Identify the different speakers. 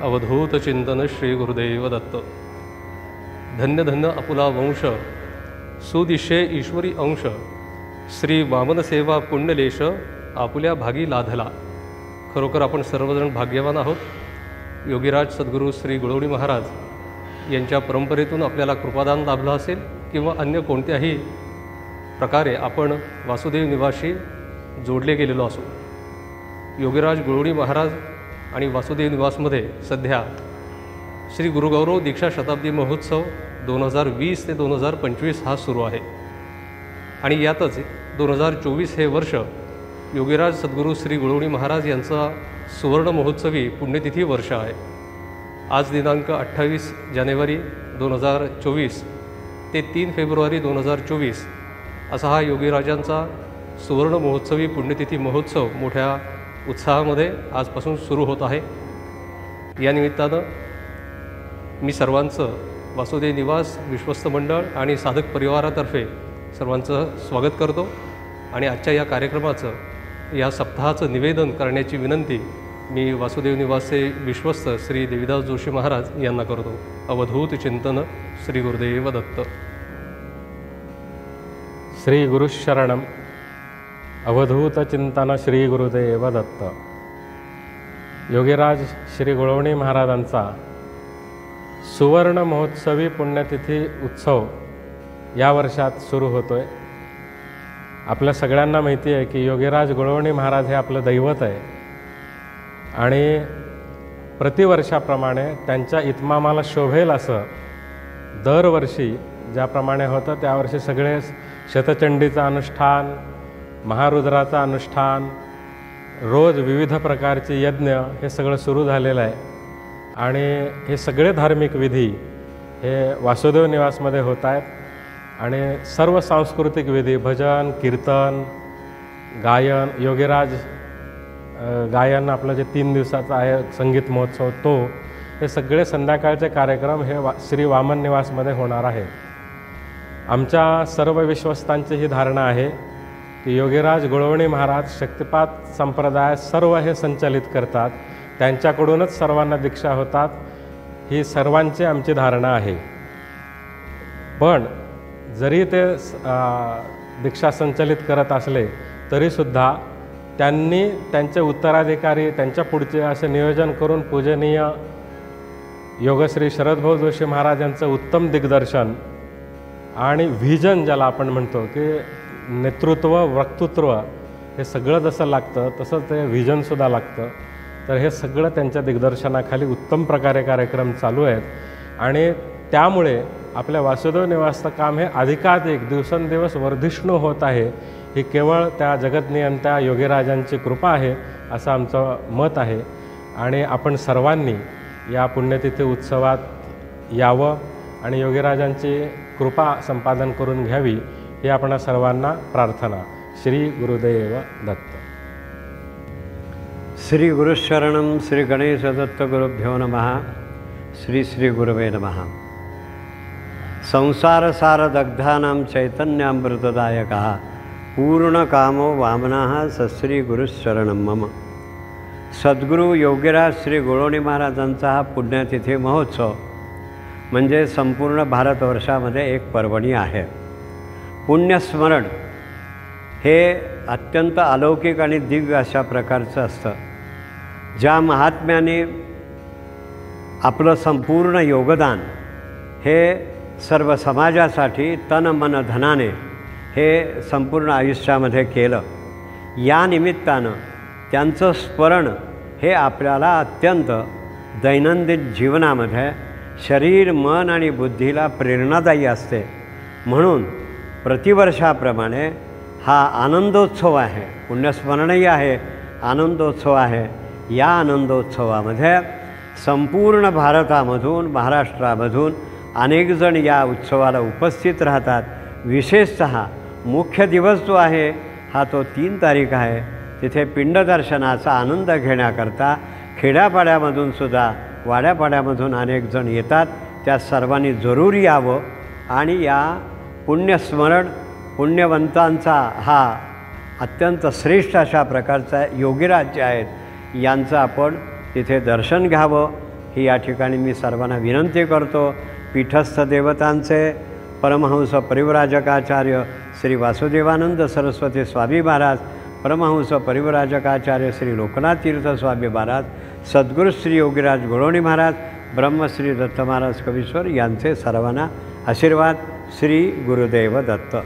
Speaker 1: अवधूत चिंतन श्री गुरुदेव दत्त। धन्य धन्य आपुला वंश, सुदिशे ईश्वरी अंश, श्री वामन सेवा पुण्यलेश आपुल्या भागी लाधला। खरोखर आपण सर्वजण भाग्यवान आहोत। योगीराज सद्गुरू श्री गुळवणी महाराज यांच्या परंपरेतून आपल्याला कृपादान लाभलं असेल किंवा अन्य कोणत्याही प्रकारे आपण वासुदेव निवासी जोडले गेलेलो असू। योगीराज गुळवणी महाराज आणि वासुदेव निवासमध्ये सध्या श्री गुरुगौरव दीक्षा शताब्दी महोत्सव 2020 ते 2025 हा सुरू आहे आणि यातच 2024 हे वर्ष योगीराज सद्गुरू श्री गुळवणी महाराज यांचा सुवर्ण महोत्सवी पुण्यतिथी वर्ष आहे। आज दिनांक 28 जानेवारी 2024 ते 3 फेब्रुवारी 2024 असा हा योगीराजांचा सुवर्ण महोत्सवी पुण्यतिथी महोत्सव मोठ्या उत्साहामध्ये आजपासून सुरू होत आहे। या निमित्तानं मी सर्वांचं वासुदेव निवास विश्वस्त मंडळ आणि साधक परिवारातर्फे सर्वांचं स्वागत करतो आणि आजच्या या कार्यक्रमाचं या सप्ताहाचं निवेदन करण्याची विनंती मी वासुदेव निवासचे विश्वस्त श्री देवीदास जोशी महाराज यांना करतो। अवधूत चिंतन श्री गुरुदेव दत्त।
Speaker 2: श्री गुरुशरणम अवधूत चिंतन श्री गुरुदेव दत्त। योगीराज श्री गुळवणी महाराजांचा सुवर्ण महोत्सवी पुण्यतिथी उत्सव या वर्षात सुरू होतोय। आपल्या सगळ्यांना माहिती आहे की योगीराज गुळवणी महाराज हे आपलं दैवत आहे आणि प्रतिवर्षाप्रमाणे त्यांच्या इतमामाला शोभेल असं दरवर्षी ज्याप्रमाणे होतं त्यावर्षी सगळे शतचंडीचं अनुष्ठान, महारुद्राचं अनुष्ठान, रोज विविध प्रकारचे यज्ञ हे सगळं सुरू झालेलं आहे आणि हे सगळे धार्मिक विधी हे वासुदेव निवासमध्ये होत आहेत आणि सर्व सांस्कृतिक विधी भजन, कीर्तन, गायन, योगीराज गायन आपलं जे 3 दिवसाचं आहे संगीत महोत्सव तो हे सगळे संध्याकाळचे कार्यक्रम हे श्री वामन निवासमध्ये होणार आहे। आमच्या सर्व विश्वस्तांची ही धारणा आहे की योगीराज गुळवणी महाराज शक्तिपात संप्रदाय सर्व हे संचालित करतात, त्यांच्याकडूनच सर्वांना दीक्षा होतात, ही सर्वांची आमची धारणा आहे। पण जरी ते दीक्षा संचालित करत असले तरीसुद्धा त्यांनी त्यांचे उत्तराधिकारी त्यांच्या पुढचे असे नियोजन करून पूजनीय योगश्री शरदभाऊ जोशी महाराज यांचं उत्तम दिग्दर्शन आणि व्हिजन ज्याला आपण म्हणतो की नेतृत्व वक्तृत्व हे सगळं जसं लागतं तसं ते व्हिजनसुद्धा लागतं। तर हे सगळं त्यांच्या दिग्दर्शनाखाली उत्तम प्रकारे कार्यक्रम चालू आहेत आणि त्यामुळे आपल्या वासुदेव निवासचं काम हे अधिकाधिक दिवसेंदिवस वर्धिष्णू होत आहे। ही केवळ त्या जगतनियंत्या योगीराजांची कृपा आहे असं आमचं मत आहे आणि आपण सर्वांनी या पुण्यतिथी उत्सवात यावं आणि योगीराजांची कृपा संपादन करून घ्यावी ही आपणा सर्वांना प्रार्थना। श्री गुरुदेव दत्त।
Speaker 3: श्री गुरुशरणम श्री गणेश दत्त गुरुभ्यो नमः। श्री श्री गुरवे नमः। संसार सार दग्धानां चैतन्यामृतदायकः पूर्णकामो वामनः सश्री गुरुशरणम मम। सद्गुरू योगीराज श्री गुळवणी महाराजांचा हा पुण्यतिथी महोत्सव म्हणजे संपूर्ण भारतवर्षामध्ये एक पर्वणी आहे। पुण्यस्मरण हे अत्यंत अलौकिक आणि दिव्य अशा प्रकारचं असतं। ज्या महात्म्याने आपलं संपूर्ण योगदान हे सर्व समाजासाठी तन मन धनाने हे संपूर्ण आयुष्यामध्ये केलं, या निमित्तानं त्यांचं स्मरण हे आपल्याला अत्यंत दैनंदिन जीवनामध्ये शरीर, मन आणि बुद्धीला प्रेरणादायी असते। म्हणून प्रतिवर्षाप्रमाणे हा आनंदोत्सव आहे, पुण्यस्मरणही आहे, आनंदोत्सव आहे। या आनंदोत्सवामध्ये संपूर्ण भारतामधून महाराष्ट्रामधून अनेक जण या उत्सवाला उपस्थित राहतात। विशेषतः मुख्य दिवस जो आहे हा तो 3 तारीख आहे। तिथे पिंडदर्शनाचा आनंद घेण्याकरता खेड्यापाड्यामधून सुद्धा वाड्यापाड्यामधून अनेक जण येतात। त्या सर्वांनी जरूर यावं आणि या पुण्यस्मरण पुण्यवंतांचा हा अत्यंत श्रेष्ठ अशा प्रकारचा योगीराज जे आहेत यांचं आपण तिथे दर्शन घ्यावं ही या ठिकाणी मी सर्वांना विनंती करतो. पीठस्थ देवतांचे परमहंस परिव्राजकाचार्य श्री वासुदेवानंद सरस्वती स्वामी महाराज, परमहंस परिव्राजकाचार्य श्री लोकनाथ तीर्थ स्वामी महाराज, सद्गुरू श्री योगीराज गुळवणी महाराज, ब्रह्मश्री दत्त महाराज कवीश्वर यांचे सर्वांना आशीर्वाद. श्री गुरुदेव दत्त.